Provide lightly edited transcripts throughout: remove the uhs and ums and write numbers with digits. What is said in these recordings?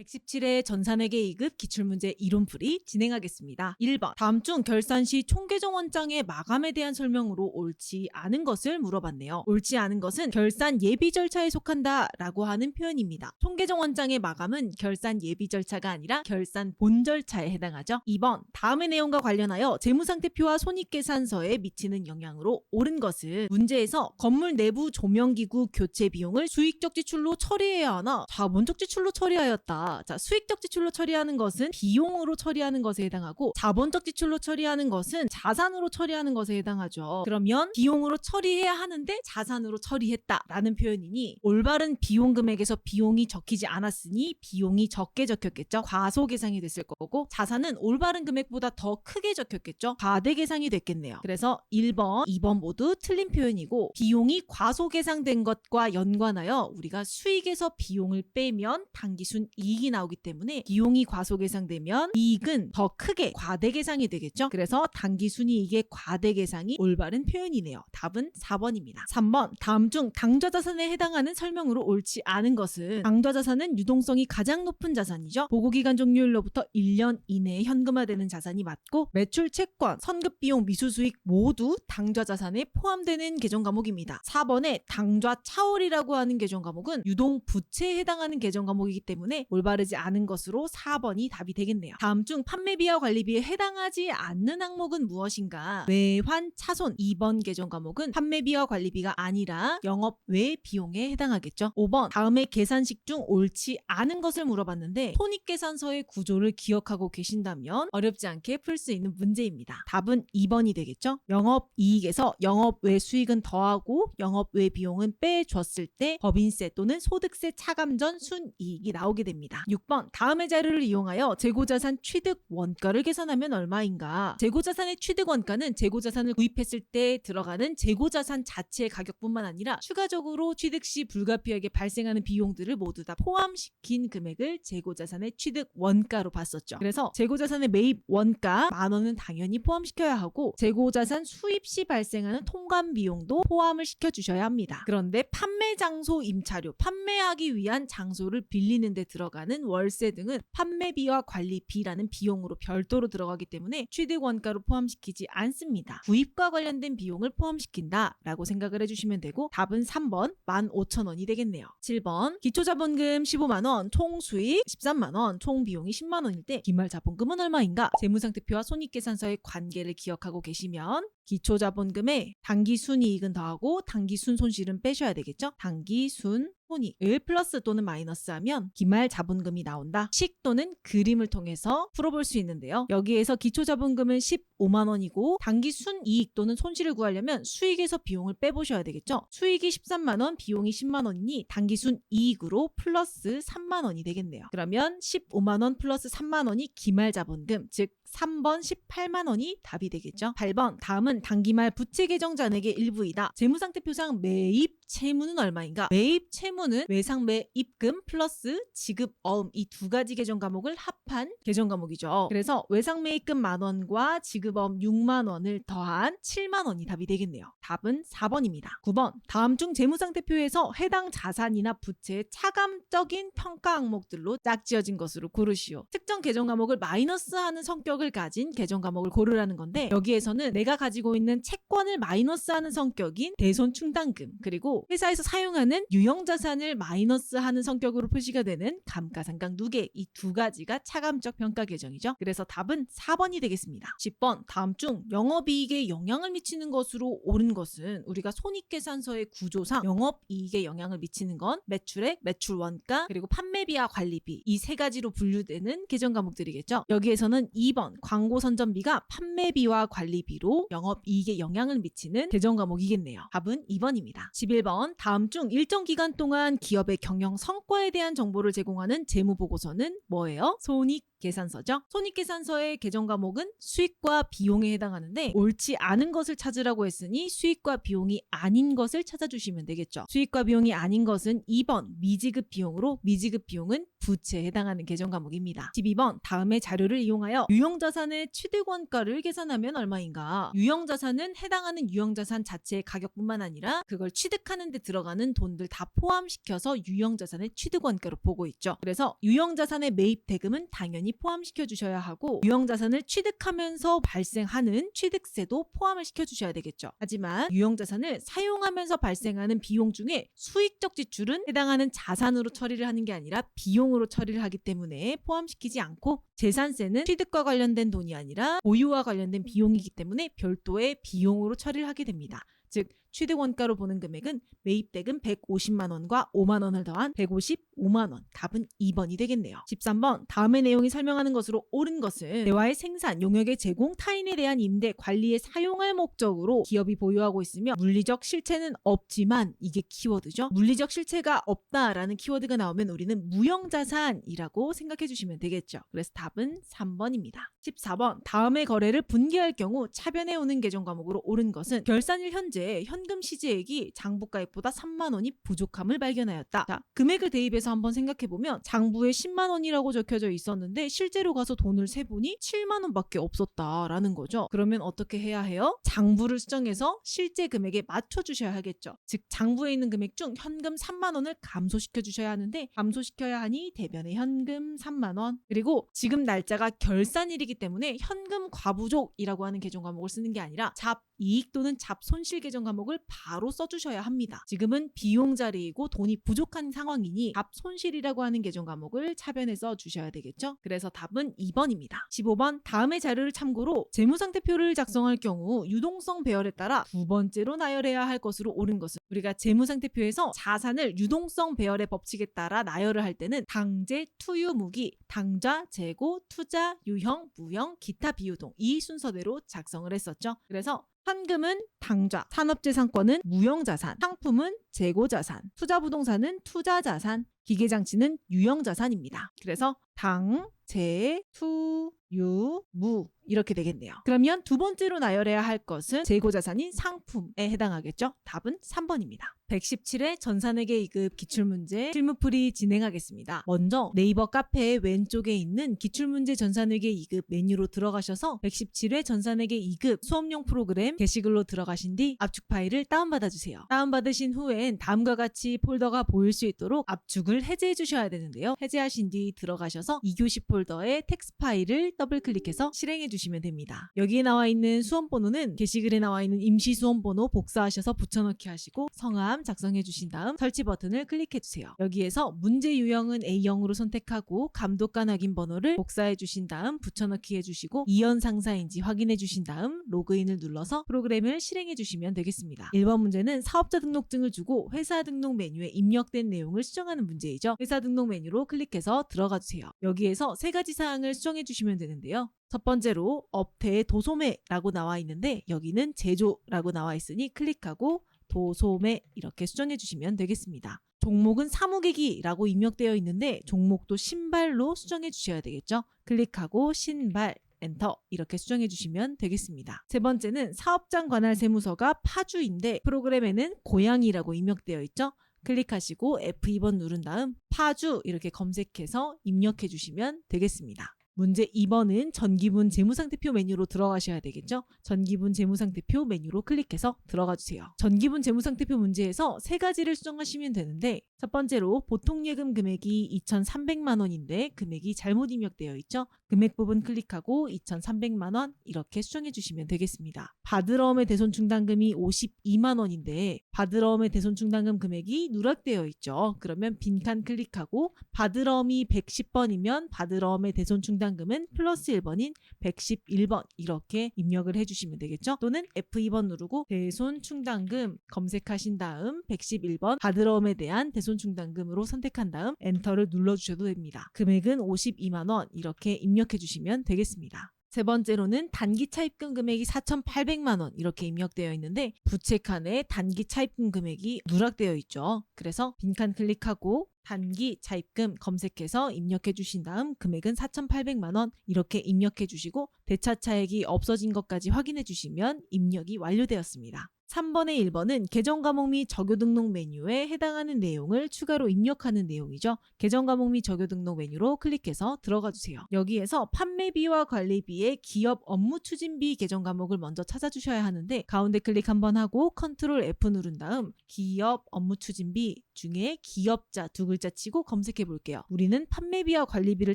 117회 전산회계 2급 기출문제 이론풀이 진행하겠습니다. 1번. 다음 중 결산 시 총계정 원장의 마감에 대한 설명으로 옳지 않은 것을 물어봤네요. 옳지 않은 것은 결산 예비 절차에 속한다 라고 하는 표현입니다. 총계정 원장의 마감은 결산 예비 절차가 아니라 결산 본 절차에 해당하죠. 2번. 다음의 내용과 관련하여 재무상태표와 손익계산서에 미치는 영향으로 옳은 것은 문제에서 건물 내부 조명기구 교체 비용을 수익적 지출로 처리해야 하나 자본적 지출로 처리하였다. 자, 수익적 지출로 처리하는 것은 비용으로 처리하는 것에 해당하고 자본적 지출로 처리하는 것은 자산으로 처리하는 것에 해당하죠. 그러면 비용으로 처리해야 하는데 자산으로 처리했다라는 표현이니 올바른 비용 금액에서 비용이 적히지 않았으니 비용이 적게 적혔겠죠. 과소계상이 됐을 거고 자산은 올바른 금액보다 더 크게 적혔겠죠. 과대계상이 됐겠네요. 그래서 1번, 2번 모두 틀린 표현이고 비용이 과소계상된 것과 연관하여 우리가 수익에서 비용을 빼면 당기순 이익이 나오기 때문에 비용이 과소계상되면 이익은 더 크게 과대계상이 되겠죠. 그래서 당기순이익의 과대계상이 올바른 표현이네요. 답은 4번입니다. 3번. 다음 중 당좌자산에 해당하는 설명으로 옳지 않은 것은 당좌자산은 유동성이 가장 높은 자산이죠. 보고기간 종료일로부터 1년 이내에 현금화되는 자산이 맞고 매출 채권, 선급비용, 미수수익 모두 당좌자산에 포함되는 계정과목입니다. 4번에 당좌 차월이라고 하는 계정과목은 유동부채에 해당하는 계정과목이기 때문에 올바르지 않은 것으로 4번이 답이 되겠네요. 다음 중 판매비와 관리비에 해당하지 않는 항목은 무엇인가? 외환 차손 2번 계정과목은 판매비와 관리비가 아니라 영업 외 비용에 해당하겠죠. 5번 다음의 계산식 중 옳지 않은 것을 물어봤는데 손익계산서의 구조를 기억하고 계신다면 어렵지 않게 풀 수 있는 문제입니다. 답은 2번이 되겠죠. 영업이익에서 영업 외 수익은 더하고 영업 외 비용은 빼줬을 때 법인세 또는 소득세 차감 전 순이익이 나오게 됩니다. 6번 다음의 자료를 이용하여 재고자산 취득 원가를 계산하면 얼마인가? 재고자산의 취득 원가는 재고자산을 구입했을 때 들어가는 재고자산 자체의 가격뿐만 아니라 추가적으로 취득 시 불가피하게 발생하는 비용들을 모두 다 포함시킨 금액을 재고자산의 취득 원가로 봤었죠. 그래서 재고자산의 매입 원가 10,000원은 당연히 포함시켜야 하고 재고자산 수입 시 발생하는 통관 비용도 포함을 시켜주셔야 합니다. 그런데 판매 장소 임차료, 판매하기 위한 장소를 빌리는 데 들어가는 월세 등은 판매비와 관리비라는 비용으로 별도로 들어가기 때문에 취득 원가로 포함시키지 않습니다. 구입과 관련된 비용을 포함시킨다 라고 생각을 해주시면 되고 답은 3번 15,000원이 되겠네요. 7번 기초자본금 15만원, 총수익 13만원, 총비용이 10만원일 때 기말자본금은 얼마인가? 재무상태표와 손익계산서의 관계를 기억하고 계시면 기초자본금에 당기순이익은 더하고 당기순손실은 빼셔야 되겠죠? 당기순 손익을 플러스 또는 마이너스 하면 기말자본금이 나온다. 식 또는 그림을 통해서 풀어볼 수 있는데요. 여기에서 기초자본금은 15만원이고 당기순이익 또는 손실을 구하려면 수익에서 비용을 빼보셔야 되겠죠. 수익이 13만원, 비용이 10만원이니 당기순이익으로 플러스 3만원이 되겠네요. 그러면 15만원 플러스 3만원이 기말자본금, 즉 3번 18만원이 답이 되겠죠. 8번 다음은 당기말 부채계정 잔액의 일부이다. 재무상태표상 매입 채무는 얼마인가? 매입 채무는 외상매 입금 플러스 지급어음 이 두 가지 계정 과목을 합한 계정 과목이죠. 그래서 외상매 입금 10,000원과 지급어음 60,000원을 더한 70,000원이 답이 되겠네요. 답은 4번입니다. 9번 다음 중 재무상태표에서 해당 자산이나 부채의 차감적인 평가 항목들로 짝지어진 것으로 고르시오. 특정 계정 과목을 마이너스하는 성격을 가진 계정 과목을 고르라는 건데 여기에서는 내가 가지고 있는 채권을 마이너스하는 성격인 대손충당금 그리고 회사에서 사용하는 유형자산을 마이너스하는 성격으로 표시가 되는 감가상각 누계 이 두 가지가 차감적 평가 계정이죠. 그래서 답은 4번이 되겠습니다. 10번 다음 중 영업이익에 영향을 미치는 것으로 옳은 것은 우리가 손익계산서의 구조상 영업이익에 영향을 미치는 건 매출액, 매출원가 그리고 판매비와 관리비 이 세 가지로 분류되는 계정 과목들이겠죠. 여기에서는 2번 광고선전비가 판매비와 관리비로 영업이익에 영향을 미치는 계정 과목이겠네요. 답은 2번입니다. 11번 다음 중 일정 기간 동안 기업의 경영 성과에 대한 정보를 제공하는 재무보고서는 뭐예요? 손익 손익계산서죠. 손익계산서의 계정 과목은 수익과 비용에 해당하는데 옳지 않은 것을 찾으라고 했으니 수익과 비용이 아닌 것을 찾아주시면 되겠죠. 수익과 비용이 아닌 것은 2번 미지급 비용으로 미지급 비용은 부채에 해당하는 계정 과목입니다. 12번 다음의 자료를 이용하여 유형자산의 취득원가를 계산하면 얼마인가? 유형자산은 해당하는 유형자산 자체의 가격뿐만 아니라 그걸 취득하는 데 들어가는 돈들 다 포함시켜서 유형자산의 취득원가로 보고 있죠. 그래서 유형자산의 매입 대금은 당연히 포함시켜 주셔야 하고 유형자산을 취득하면서 발생하는 취득세도 포함을 시켜주셔야 되겠죠. 하지만 유형자산을 사용하면서 발생하는 비용 중에 수익적 지출은 해당하는 자산으로 처리를 하는 게 아니라 비용으로 처리를 하기 때문에 포함시키지 않고 재산세는 취득과 관련된 돈이 아니라 보유와 관련된 비용이기 때문에 별도의 비용으로 처리를 하게 됩니다. 즉 취득원가로 보는 금액은 매입대금 150만 원과 5만 원을 더한 155만 원. 답은 2번이 되겠네요. 13번 다음의 내용이 설명하는 것으로 옳은 것은 대화의 생산, 용역의 제공, 타인에 대한 임대, 관리에 사용할 목적으로 기업이 보유하고 있으며 물리적 실체는 없지만 이게 키워드죠. 물리적 실체가 없다라는 키워드가 나오면 우리는 무형자산이라고 생각해 주시면 되겠죠. 그래서 답은 3번입니다. 14번 다음의 거래를 분기할 경우 차변에 오는 계정 과목으로 옳은 것은 결산일 현재 현금 시제액이 장부가액보다 3만 원이 부족함을 발견하였다. 자, 금액을 대입해서 한번 생각해보면 장부에 10만 원이라고 적혀져 있었는데 실제로 가서 돈을 세보니 7만 원밖에 없었다라는 거죠. 그러면 어떻게 해야 해요? 장부를 수정해서 실제 금액에 맞춰주셔야 하겠죠. 즉 장부에 있는 금액 중 현금 3만 원을 감소시켜 주셔야 하는데 감소시켜야 하니 대변에 현금 3만 원 그리고 지금 날짜가 결산일이기 때문에 현금 과부족이라고 하는 계정 과목을 쓰는 게 아니라 잡이익 또는 잡손실 계정 과목을 바로 써주셔야 합니다. 지금은 비용 자리이고 돈이 부족한 상황이니 잡손실이라고 하는 계정 과목을 차변에 써주셔야 되겠죠. 그래서 답은 2번입니다. 15번 다음의 자료를 참고로 재무상태표를 작성할 경우 유동성 배열에 따라 두 번째로 나열해야 할 것으로 옳은 것은 우리가 재무상태표에서 자산을 유동성 배열의 법칙에 따라 나열을 할 때는 당재, 투유, 무기, 당좌, 재고, 투자, 유형, 무형, 기타 비유동 이 순서대로 작성을 했었죠. 그래서 현금은 당좌, 산업재산권은 무형자산, 상품은 재고자산, 투자부동산은 투자자산, 기계장치는 유형자산입니다. 그래서 당, 재, 투, 유, 무 이렇게 되겠네요. 그러면 두 번째로 나열해야 할 것은 재고자산인 상품에 해당하겠죠? 답은 3번입니다. 117회 전산회계 2급 기출문제 실무풀이 진행하겠습니다. 먼저 네이버 카페 왼쪽에 있는 기출문제 전산회계 2급 메뉴로 들어가셔서 117회 전산회계 2급 수업용 프로그램 게시글로 들어가신 뒤 압축 파일을 다운받아 주세요. 다운받으신 후엔 다음과 같이 폴더가 보일 수 있도록 압축을 해제해 주셔야 되는데요. 해제하신 뒤 들어가셔서 2교시 폴더에 텍스트 파일을 더블 클릭해서 실행해 주시면 됩니다. 여기에 나와 있는 수험번호는 게시글에 나와 있는 임시 수험번호 복사하셔서 붙여넣기 하시고 성함 작성해 주신 다음 설치 버튼을 클릭해 주세요. 여기에서 문제 유형은 A형으로 선택하고 감독관 확인 번호를 복사해 주신 다음 붙여넣기 해주시고 이연 상사인지 확인해 주신 다음 로그인을 눌러서 프로그램을 실행해 주시면 되겠습니다. 1번 문제는 사업자 등록증을 주고 회사 등록 메뉴에 입력된 내용을 수정하는 문제이죠. 회사 등록 메뉴로 클릭해서 들어가 주세요. 여기에서 세 가지 사항을 수정해 주시면 되는데요. 첫 번째로 업태 도소매라고 나와 있는데 여기는 제조라고 나와 있으니 클릭하고 도소매 이렇게 수정해 주시면 되겠습니다. 종목은 사무계기라고 입력되어 있는데 종목도 신발로 수정해 주셔야 되겠죠. 클릭하고 신발 엔터 이렇게 수정해 주시면 되겠습니다. 세 번째는 사업장 관할 세무서가 파주인데 프로그램에는 고양이라고 입력되어 있죠. 클릭하시고 F2번 누른 다음 파주 이렇게 검색해서 입력해 주시면 되겠습니다. 문제 2번은 전기분 재무상태표 메뉴로 들어가셔야 되겠죠. 전기분 재무상태표 메뉴로 클릭해서 들어가 주세요. 전기분 재무상태표 문제에서 세 가지를 수정하시면 되는데 첫 번째로 보통예금 금액이 2,300만 원인데 금액이 잘못 입력되어 있죠. 금액 부분 클릭하고 2,300만 원 이렇게 수정해 주시면 되겠습니다. 받으러움의 대손충당금이 52만 원인데 받으러움의 대손충당금 금액이 누락되어 있죠. 그러면 빈칸 클릭하고 받으러움이 110번이면 받으러움의 대손충당금은 플러스 1번인 111번 이렇게 입력을 해주시면 되겠죠. 또는 F2번 누르고 대손충당금 검색하신 다음 111번 받으러움에 대한 대손충당금으로 선택한 다음 엔터를 눌러주셔도 됩니다. 금액은 52만 원 이렇게 입력해 주시면 되겠습니다. 세 번째로는 단기 차입금 금액이 4,800만 원 이렇게 입력되어 있는데 부채 칸에 단기 차입금 금액이 누락되어 있죠. 그래서 빈칸 클릭하고 단기 차입금 검색해서 입력해 주신 다음 금액은 4,800만 원 이렇게 입력해 주시고 대차 차액이 없어진 것까지 확인해 주시면 입력이 완료되었습니다. 3번의 1번은 계정 과목 및 적요 등록 메뉴에 해당하는 내용을 추가로 입력하는 내용이죠. 계정 과목 및 적요 등록 메뉴로 클릭해서 들어가 주세요. 여기에서 판매비와 관리비의 기업 업무 추진비 계정 과목을 먼저 찾아주셔야 하는데 가운데 클릭 한번 하고 컨트롤 F 누른 다음 기업 업무 추진비 중에 기업자 두 글자 치고 검색해 볼게요. 우리는 판매비와 관리비를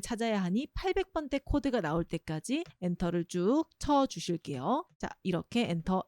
찾아야 하니 800번대 코드가 나올 때까지 엔터를 쭉 쳐 주실게요. 자, 이렇게 엔터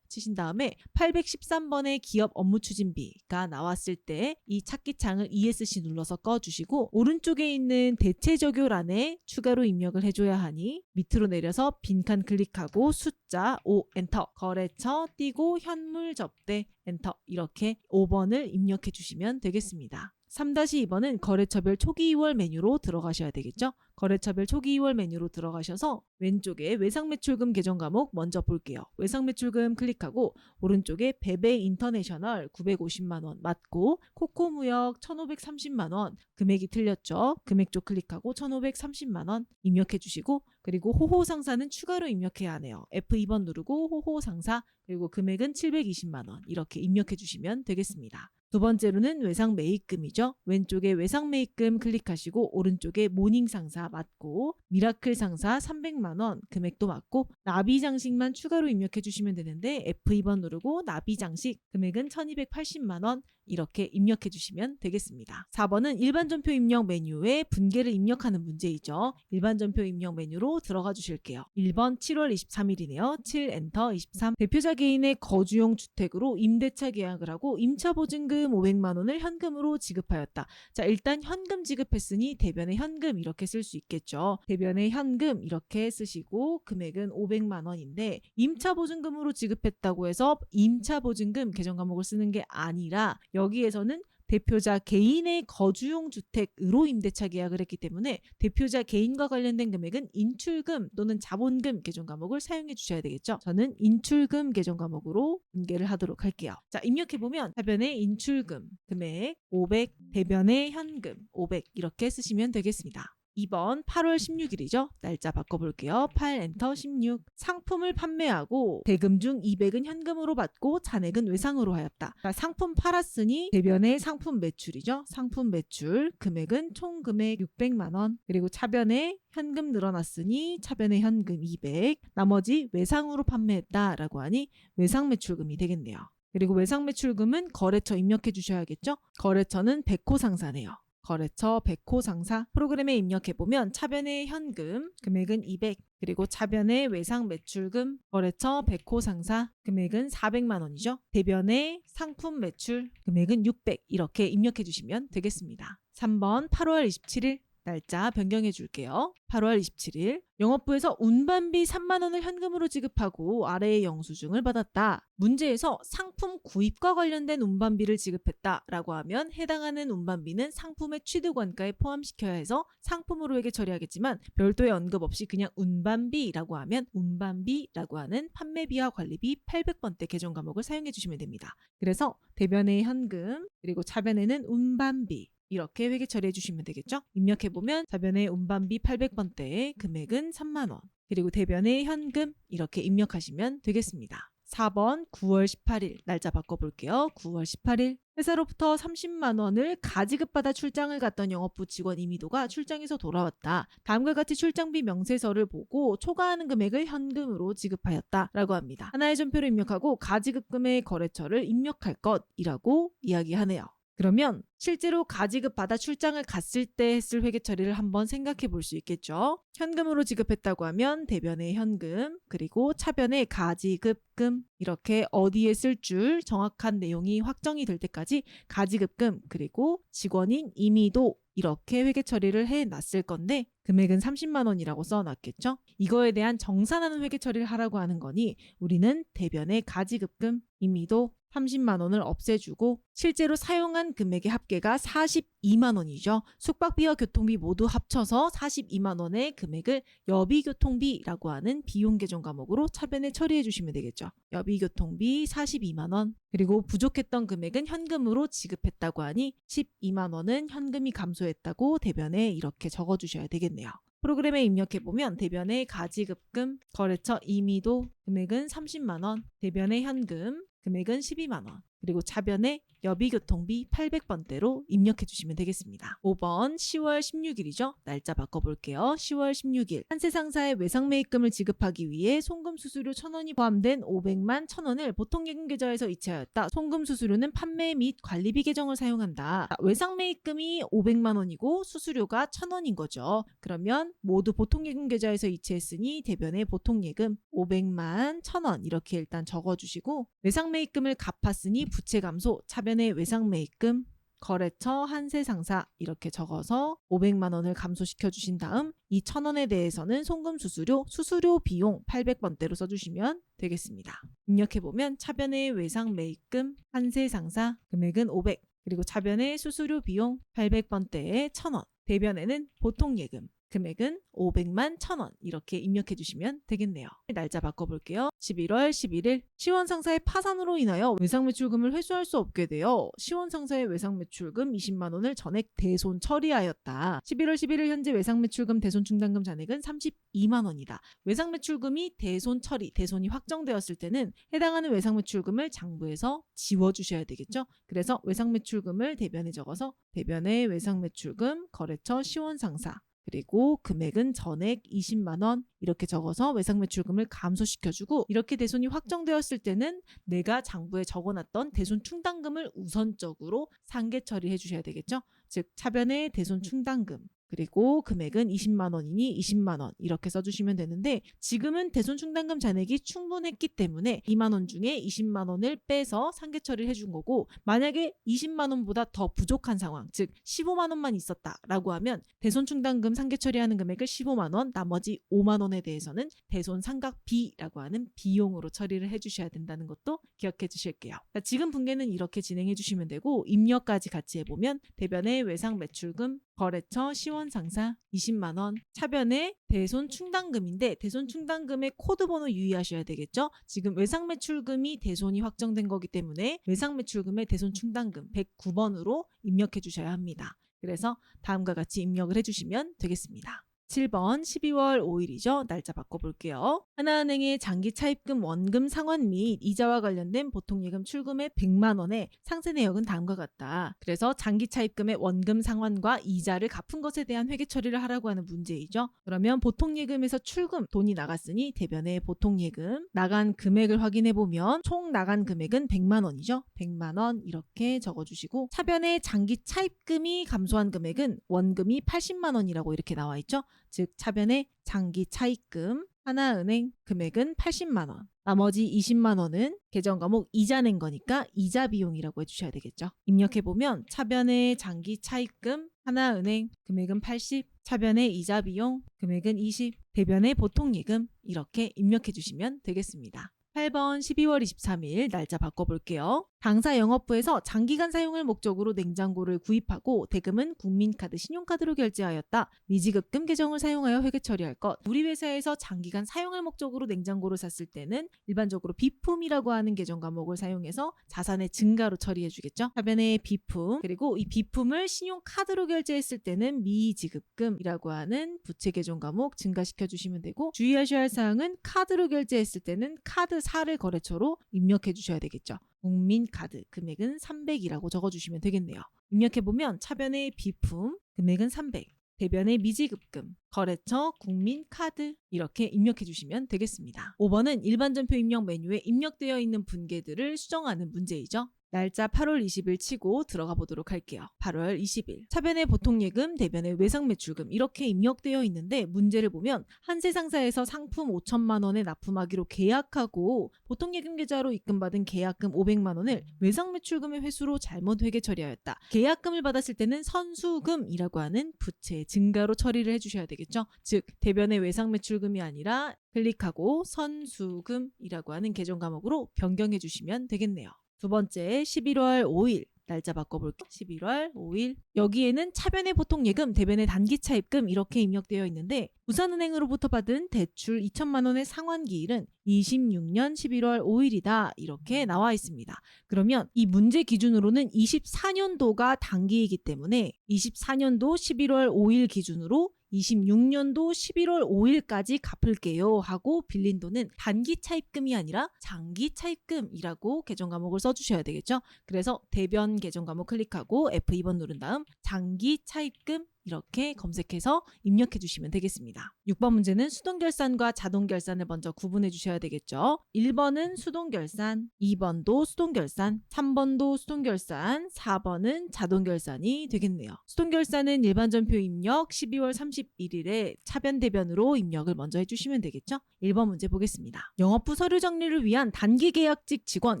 치신 다음에 813번의 기업 업무 추진비가 나왔을 때 이 찾기 창을 ESC 눌러서 꺼주시고 오른쪽에 있는 대체 적요란에 추가로 입력을 해줘야 하니 밑으로 내려서 빈칸 클릭하고 숫자 5 엔터 거래처 띄고 현물 접대 엔터 이렇게 5번을 입력해 주시면 되겠습니다. 3-2번은 거래처별 초기 2월 메뉴로 들어가셔야 되겠죠? 거래처별 초기 2월 메뉴로 들어가셔서 왼쪽에 외상매출금 계정 과목 먼저 볼게요. 외상매출금 클릭하고 오른쪽에 베베 인터내셔널 950만 원 맞고 코코무역 1,530만 원 금액이 틀렸죠? 금액 쪽 클릭하고 1,530만 원 입력해 주시고 그리고 호호상사는 추가로 입력해야 하네요. F2번 누르고 호호상사 그리고 금액은 720만 원 이렇게 입력해 주시면 되겠습니다. 두 번째로는 외상매입금이죠. 왼쪽에 외상매입금 클릭하시고 오른쪽에 모닝상사 맞고 미라클 상사 300만 원 금액도 맞고 나비장식만 추가로 입력해 주시면 되는데 F2번 누르고 나비장식 금액은 1,280만 원 이렇게 입력해 주시면 되겠습니다. 4번은 일반전표 입력 메뉴에 분계를 입력하는 문제이죠. 일반전표 입력 메뉴로 들어가 주실게요. 1번 7월 23일이네요. 7 엔터 23 대표자 개인의 거주용 주택으로 임대차 계약을 하고 임차보증금 500만 원을 현금으로 지급하였다. 자, 일단 현금 지급했으니 대변에 현금 이렇게 쓸 수 있겠죠. 대변에 현금 이렇게 쓰시고 금액은 500만 원인데 임차보증금으로 지급했다고 해서 임차보증금 계정 과목을 쓰는 게 아니라 여기에서는 대표자 개인의 거주용 주택으로 임대차 계약을 했기 때문에 대표자 개인과 관련된 금액은 인출금 또는 자본금 계정 과목을 사용해 주셔야 되겠죠. 저는 인출금 계정 과목으로 분계를 하도록 할게요. 자, 입력해보면 하변에 인출금 금액 500, 대변에 현금 500 이렇게 쓰시면 되겠습니다. 2번 8월 16일이죠. 날짜 바꿔볼게요. 8 엔터 16 상품을 판매하고 대금 중 200은 현금으로 받고 잔액은 외상으로 하였다. 자, 상품 팔았으니 대변의 상품 매출이죠. 상품 매출 금액은 총 금액 600만 원 그리고 차변에 현금 늘어났으니 차변의 현금 200 나머지 외상으로 판매했다라고 하니 외상 매출금이 되겠네요. 그리고 외상 매출금은 거래처 입력해 주셔야겠죠. 거래처는 백호상사네요. 거래처 백호상사 프로그램에 입력해보면 차변의 현금 금액은 200 그리고 차변의 외상 매출금 거래처 백호상사 금액은 400만 원이죠. 대변의 상품 매출 금액은 600 이렇게 입력해 주시면 되겠습니다. 3번 8월 27일 날짜 변경해 줄게요. 8월 27일 영업부에서 운반비 3만 원을 현금으로 지급하고 아래의 영수증을 받았다. 문제에서 상품 구입과 관련된 운반비를 지급했다라고 하면 해당하는 운반비는 상품의 취득원가에 포함시켜야 해서 상품으로 회계 처리하겠지만 별도의 언급 없이 그냥 운반비라고 하면 운반비라고 하는 판매비와 관리비 800번대 계정 과목을 사용해 주시면 됩니다. 그래서 대변의 현금 그리고 차변에는 운반비 이렇게 회계 처리해 주시면 되겠죠. 입력해보면 차변의 운반비 800번대의 금액은 3만 원 그리고 대변의 현금 이렇게 입력하시면 되겠습니다. 4번 9월 18일 날짜 바꿔볼게요. 9월 18일 회사로부터 30만 원을 가지급받아 출장을 갔던 영업부 직원 이미도가 출장에서 돌아왔다. 다음과 같이 출장비 명세서를 보고 초과하는 금액을 현금으로 지급하였다라고 합니다. 하나의 전표를 입력하고 가지급금의 거래처를 입력할 것이라고 이야기하네요. 그러면 실제로 가지급 받아 출장을 갔을 때 했을 회계 처리를 한번 생각해 볼 수 있겠죠. 현금으로 지급했다고 하면 대변의 현금 그리고 차변의 가지급금 이렇게 어디에 쓸 줄 정확한 내용이 확정이 될 때까지 가지급금 그리고 직원인 이미도 이렇게 회계 처리를 해놨을 건데 금액은 30만 원이라고 써놨겠죠. 이거에 대한 정산하는 회계 처리를 하라고 하는 거니 우리는 대변의 가지급금 이미도 30만 원을 없애주고 실제로 사용한 금액의 합계가 42만 원이죠. 숙박비와 교통비 모두 합쳐서 42만 원의 금액을 여비교통비라고 하는 비용 계정 과목으로 차변에 처리해 주시면 되겠죠. 여비교통비 42만 원, 그리고 부족했던 금액은 현금으로 지급했다고 하니 12만 원은 현금이 감소했다고 대변에 이렇게 적어주셔야 되겠네요. 프로그램에 입력해보면 대변의 가지급금, 거래처 임의도 금액은 30만 원, 대변의 현금 금액은 12만 원, 그리고 차변에 여비교통비 800번대로 입력해 주시면 되겠습니다. 5번 10월 16일이죠. 날짜 바꿔볼게요. 10월 16일 한세 상사의 외상매입금을 지급하기 위해 송금 수수료 1,000원이 포함된 500만 1,000원을 보통예금 계좌에서 이체하였다. 송금 수수료는 판매 및 관리비 계정을 사용한다. 외상매입금이 500만 원이고 수수료가 1,000원인 거죠. 그러면 모두 보통예금 계좌에서 이체했으니 대변에 보통예금 500만 1,000원 이렇게 일단 적어주시고, 외상매입금을 갚았으니 부채 감소, 차변의 외상매입금, 거래처 한세상사 이렇게 적어서 500만 원을 감소시켜 주신 다음 이 1,000원에 대해서는 송금 수수료 비용 800번대로 써주시면 되겠습니다. 입력해보면 차변의 외상매입금 한세상사 금액은 500, 그리고 차변의 수수료 비용 800번대에 1,000원, 대변에는 보통예금 금액은 500만 1,000원 이렇게 입력해 주시면 되겠네요. 날짜 바꿔볼게요. 11월 11일 시원상사의 파산으로 인하여 외상매출금을 회수할 수 없게 되어 시원상사의 외상매출금 20만 원을 전액 대손 처리하였다. 11월 11일 현재 외상매출금 대손 충당금 잔액은 32만 원이다. 외상매출금이 대손 처리, 대손이 확정되었을 때는 해당하는 외상매출금을 장부에서 지워주셔야 되겠죠. 그래서 외상매출금을 대변에 적어서 대변의 외상매출금 거래처 시원상사, 그리고 금액은 전액 20만 원 이렇게 적어서 외상매출금을 감소시켜주고, 이렇게 대손이 확정되었을 때는 내가 장부에 적어놨던 대손 충당금을 우선적으로 상계 처리해 주셔야 되겠죠. 즉 차변의 대손 충당금, 그리고 금액은 20만 원이니 20만 원 이렇게 써주시면 되는데, 지금은 대손 충당금 잔액이 충분했기 때문에 2만 원 중에 20만 원을 빼서 상계 처리를 해준 거고, 만약에 20만 원보다 더 부족한 상황, 즉 15만 원만 있었다라고 하면 대손 충당금 상계 처리하는 금액을 15만 원, 나머지 5만 원에 대해서는 대손 상각비라고 하는 비용으로 처리를 해주셔야 된다는 것도 기억해 주실게요. 자, 지금 분계는 이렇게 진행해 주시면 되고, 입력까지 같이 해보면 대변의 외상매출금, 거래처 시원상사 20만 원, 차변의 대손 충당금인데 대손 충당금의 코드번호 유의하셔야 되겠죠. 지금 외상매출금이 대손이 확정된 거기 때문에 외상매출금의 대손 충당금 109번으로 입력해 주셔야 합니다. 그래서 다음과 같이 입력을 해주시면 되겠습니다. 7번 12월 5일이죠. 날짜 바꿔볼게요. 하나은행의 장기 차입금 원금 상환 및 이자와 관련된 보통예금 출금액 100만 원의 상세 내역은 다음과 같다. 그래서 장기 차입금의 원금 상환과 이자를 갚은 것에 대한 회계 처리를 하라고 하는 문제이죠. 그러면 보통예금에서 출금 돈이 나갔으니 대변의 보통예금 나간 금액을 확인해 보면 총 나간 금액은 100만 원이죠. 100만 원 이렇게 적어주시고, 차변의 장기 차입금이 감소한 금액은 원금이 80만 원이라고 이렇게 나와 있죠. 즉 차변의 장기 차입금 하나은행 금액은 80만 원, 나머지 20만 원은 계정 과목 이자 낸 거니까 이자 비용이라고 해주셔야 되겠죠. 입력해보면 차변의 장기 차입금 하나은행 금액은 80, 차변의 이자 비용 금액은 20, 대변의 보통예금 이렇게 입력해 주시면 되겠습니다. 8번 12월 23일 날짜 바꿔볼게요. 당사 영업부에서 장기간 사용을 목적으로 냉장고를 구입하고 대금은 국민카드, 신용카드로 결제하였다. 미지급금 계정을 사용하여 회계 처리할 것. 우리 회사에서 장기간 사용할 목적으로 냉장고를 샀을 때는 일반적으로 비품이라고 하는 계정 과목을 사용해서 자산의 증가로 처리해 주겠죠. 하변의 비품, 그리고 이 비품을 신용카드로 결제했을 때는 미지급금이라고 하는 부채 계정 과목 증가시켜 주시면 되고, 주의하셔야 할 사항은 카드로 결제했을 때는 카드사를 거래처로 입력해 주셔야 되겠죠. 국민카드 금액은 300이라고 적어주시면 되겠네요. 입력해보면 차변의 비품 금액은 300, 대변의 미지급금, 거래처 국민카드 이렇게 입력해 주시면 되겠습니다. 5번은 일반전표 입력 메뉴에 입력되어 있는 분계들을 수정하는 문제이죠. 날짜 8월 20일 치고 들어가 보도록 할게요. 8월 20일 차변의 보통예금, 대변의 외상매출금 이렇게 입력되어 있는데, 문제를 보면 한세상사에서 상품 5천만 원에 납품하기로 계약하고 보통예금 계좌로 입금받은 계약금 500만 원을 외상매출금의 회수로 잘못 회계 처리하였다. 계약금을 받았을 때는 선수금이라고 하는 부채 증가로 처리를 해주셔야 되겠죠. 즉 대변의 외상매출금이 아니라 클릭하고 선수금이라고 하는 계정 과목으로 변경해 주시면 되겠네요. 두 번째 11월 5일 날짜 바꿔볼게요. 11월 5일. 여기에는 차변의 보통예금, 대변의 단기차입금 이렇게 입력되어 있는데 우산은행으로부터 받은 대출 2천만 원의 상환기일은 26년 11월 5일이다. 이렇게 나와 있습니다. 그러면 이 문제 기준으로는 24년도가 단기이기 때문에 24년도 11월 5일 기준으로 26년도 11월 5일까지 갚을게요 하고 빌린 돈은 단기 차입금이 아니라 장기 차입금이라고 계정 과목을 써주셔야 되겠죠. 그래서 대변 계정 과목 클릭하고 F2번 누른 다음 장기 차입금 이렇게 검색해서 입력해 주시면 되겠습니다. 6번 문제는 수동결산과 자동결산을 먼저 구분해 주셔야 되겠죠. 1번은 수동결산, 2번도 수동결산, 3번도 수동결산, 4번은 자동결산이 되겠네요. 수동결산은 일반전표 입력 12월 31일에 차변대변으로 입력을 먼저 해주시면 되겠죠. 1번 문제 보겠습니다. 영업부 서류 정리를 위한 단기계약직 직원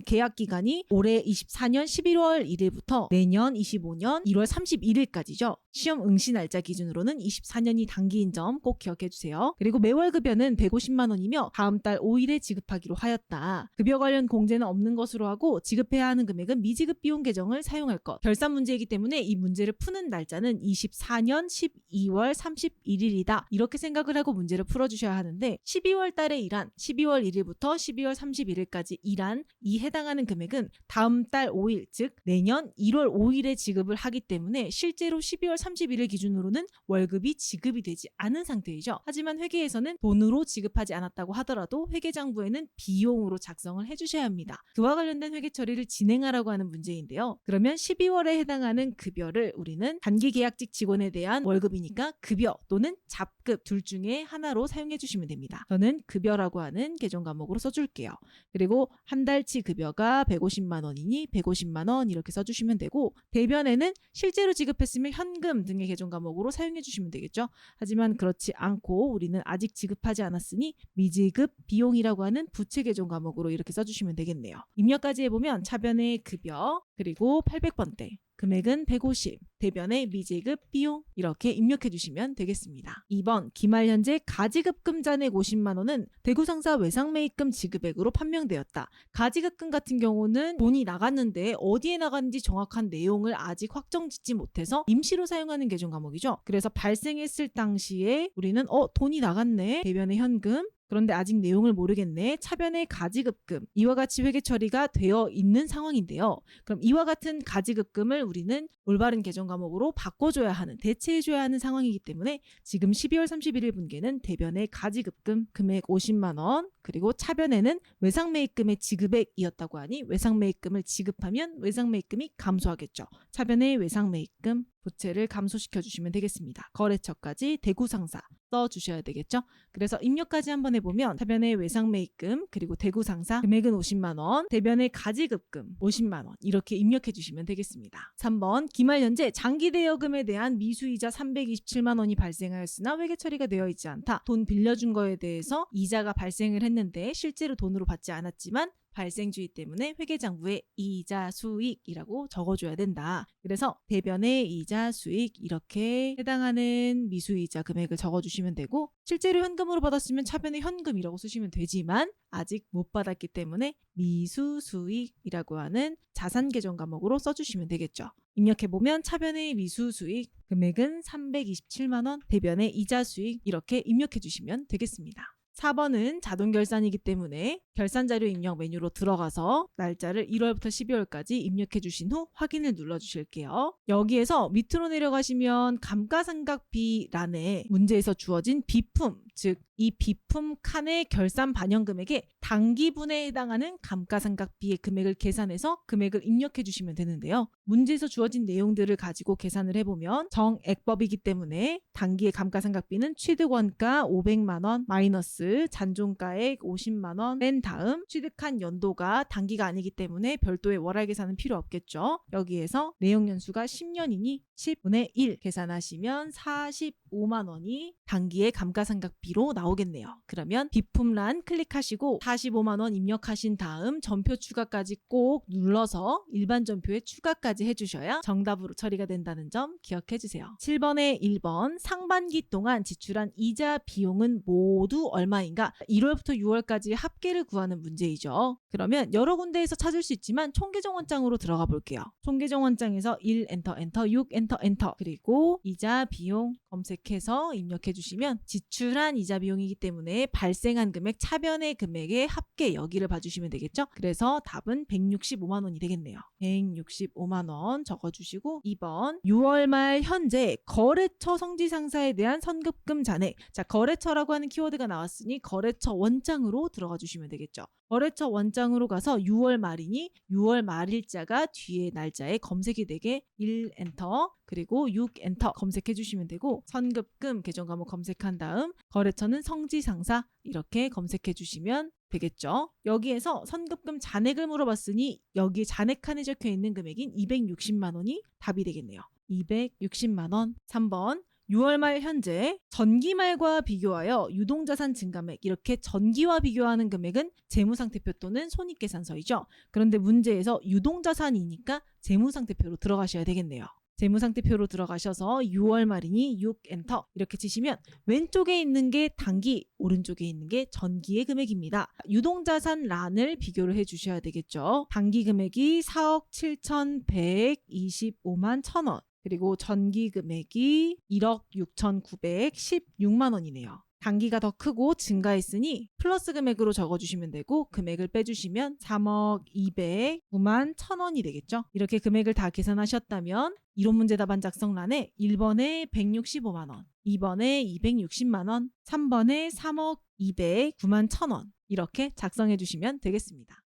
계약기간이 올해 24년 11월 1일부터 내년 25년 1월 31일까지죠. 시험 응시 날짜 기준으로는 24년이 단기인 점 꼭 기억해 주세요. 그리고 매월 급여는 150만 원이며 다음 달 5일에 지급하기로 하였다. 급여 관련 공제는 없는 것으로 하고 지급해야 하는 금액은 미지급 비용 계정을 사용할 것. 결산 문제이기 때문에 이 문제를 푸는 날짜는 24년 12월 31일이다. 이렇게 생각을 하고 문제를 풀어주셔야 하는데 12월 달에 일한 12월 1일부터 12월 31일까지 일한 이 해당하는 금액은 다음 달 5일 즉 내년 1월 5일에 지급을 하기 때문에 실제로 12월 31일 기준으로는 월급이 지급이 되지 않은 상태이죠. 하지만 회계에서는 돈으로 지급하지 않았다고 하더라도 회계장부에는 비용으로 작성을 해주셔야 합니다. 그와 관련된 회계 처리를 진행하라고 하는 문제인데요. 그러면 12월에 해당하는 급여를 우리는 단기계약직 직원에 대한 월급이니까 급여 또는 잡급 둘 중에 하나로 사용해 주시면 됩니다. 저는 급여라고 하는 계정 과목으로 써줄게요. 그리고 한 달치 급여가 150만 원이니 150만 원 이렇게 써주시면 되고 대변에는 실제로 지급했으면 현금 등의 계정 과목으로 사용해 주시면 되겠죠. 하지만 그렇지 않고 우리는 아직 지급하지 않았으니 미지급 비용이라고 하는 부채 계정 과목으로 이렇게 써주시면 되겠네요. 입력까지 해보면 차변의 급여 그리고 800번대 금액은 150, 대변의 미지급 비용 이렇게 입력해 주시면 되겠습니다. 2번 기말 현재 가지급금 잔액 50만 원은 대구상사 외상매입금 지급액으로 판명되었다. 가지급금 같은 경우는 돈이 나갔는데 어디에 나갔는지 정확한 내용을 아직 확정짓지 못해서 임시로 사용하는 계정 과목이죠. 그래서 발생했을 당시에 우리는 돈이 나갔네. 대변의 현금 그런데 아직 내용을 모르겠네. 차변의 가지급금 이와 같이 회계 처리가 되어 있는 상황인데요. 그럼 이와 같은 가지급금을 우리는 올바른 계정 과목으로 바꿔줘야 하는 대체해줘야 하는 상황이기 때문에 지금 12월 31일 분기는 대변의 가지급금 금액 50만 원 그리고 차변에는 외상매입금의 지급액이었다고 하니 외상매입금을 지급하면 외상매입금이 감소하겠죠. 차변의 외상매입금 부채를 감소시켜 주시면 되겠습니다. 거래처까지 대구상사 써주셔야 되겠죠. 그래서 입력까지 한번 해보면 차변의 외상매입금 그리고 대구상사 금액은 50만 원 대변의 가지급금 50만 원 이렇게 입력해 주시면 되겠습니다. 3번 기말 현재 장기대여금에 대한 미수이자 327만 원이 발생하였으나 회계 처리가 되어 있지 않다. 돈 빌려준 거에 대해서 이자가 발생을 했는데 실제로 돈으로 받지 않았지만 발생주의 때문에 회계장부에 이자 수익이라고 적어줘야 된다. 그래서 대변의 이자 수익 이렇게 해당하는 미수이자 금액을 적어주시면 되고 실제로 현금으로 받았으면 차변의 현금이라고 쓰시면 되지만 아직 못 받았기 때문에 미수수익이라고 하는 자산계정 과목으로 써주시면 되겠죠. 입력해보면 차변의 미수수익 금액은 327만 원 대변의 이자 수익 이렇게 입력해주시면 되겠습니다. 4번은 자동결산이기 때문에 결산자료 입력 메뉴로 들어가서 날짜를 1월부터 12월까지 입력해 주신 후 확인을 눌러주실게요. 여기에서 밑으로 내려가시면 감가상각비란에 문제에서 주어진 비품, 즉 이 비품 칸의 결산 반영 금액에 당기분에 해당하는 감가상각비의 금액을 계산해서 금액을 입력해 주시면 되는데요. 문제에서 주어진 내용들을 가지고 계산을 해보면 정액법이기 때문에 단기의 감가상각비는 취득원가 500만 원 마이너스 잔존가액 50만 원 뺀 다음 취득한 연도가 단기가 아니기 때문에 별도의 월할 계산은 필요 없겠죠. 여기에서 내용 연수가 10년이니 10분의 1 계산하시면 40 165만 원이 단기의 감가상각비로 나오겠네요. 그러면 비품란 클릭하시고 45만 원 입력하신 다음 전표 추가까지 꼭 눌러서 일반 전표에 추가까지 해주셔야 정답으로 처리가 된다는 점 기억해 주세요. 7번에 1번 상반기 동안 지출한 이자 비용은 모두 얼마인가? 1월부터 6월까지 합계를 구하는 문제이죠. 그러면 여러 군데에서 찾을 수 있지만 총계정원장으로 들어가 볼게요. 총계정원장에서 1 엔터 엔터 6 엔터 엔터 그리고 이자 비용 검색해서 입력해 주시면 지출한 이자 비용이기 때문에 발생한 금액 차변의 금액의 합계 여기를 봐주시면 되겠죠. 그래서 답은 165만 원이 되겠네요. 165만 원 적어주시고 2번 6월 말 현재 거래처 성지상사에 대한 선급금 잔액. 자, 거래처라고 하는 키워드가 나왔으니 거래처 원장으로 들어가 주시면 되겠죠. 거래처 원장으로 가서 6월 말이니 6월 말일자가 뒤에 날짜에 검색이 되게 1 엔터 그리고 6 엔터 검색해 주시면 되고 선급금 계정 과목 검색한 다음 거래처는 성지상사 이렇게 검색해 주시면 되겠죠. 여기에서 선급금 잔액을 물어봤으니 여기 잔액 칸에 적혀 있는 금액인 260만 원이 답이 되겠네요. 260만 원. 3번 6월 말 현재 전기말과 비교하여 유동자산 증가액 이렇게 전기와 비교하는 금액은 재무상태표 또는 손익계산서이죠. 그런데 문제에서 유동자산이니까 재무상태표로 들어가셔야 되겠네요. 재무상태표로 들어가셔서 6월 말이니 6 엔터 이렇게 치시면 왼쪽에 있는 게 단기, 오른쪽에 있는 게 전기의 금액입니다. 유동자산 란을 비교를 해주셔야 되겠죠. 단기 금액이 4억 7,125만 1,000원 그리고 전기 금액이 1억 6,916만 원이네요. 단기가 더 크고 증가했으니 플러스 금액으로 적어주시면 되고 금액을 빼주시면 3억 209만 1,000원이 되겠죠. 이렇게 금액을 다 계산하셨다면 이론문제답안 작성란에 1번에 165만 원, 2번에 260만 원, 3번에 3억 209만 1,000원 이렇게 작성해 주시면 되겠습니다.